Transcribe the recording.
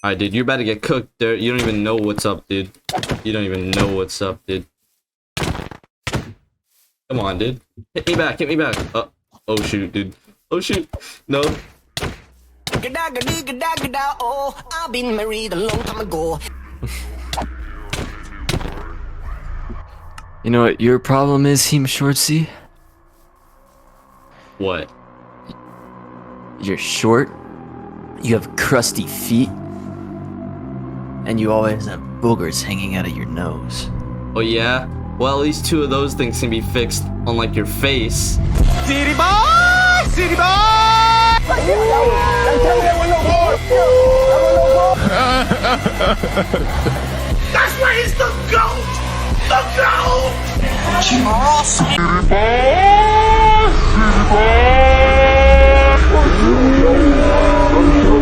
Alright, dude, you're about to get cooked there. You don't even know what's up, dude. You don't even know what's up, dude. Come on, dude. Hit me back, hit me back. Oh shoot, dude. Oh shoot. No. Oh, I've been married a long time ago. You know what your problem is, Team Shortsy? What? You're short, you have crusty feet, and you always have boogers hanging out of your nose. Oh yeah? Well, at least 2 of those things can be fixed, unlike your face. City boy! City boy! That's why he's the GOAT! The GOAT! City boy! City boy!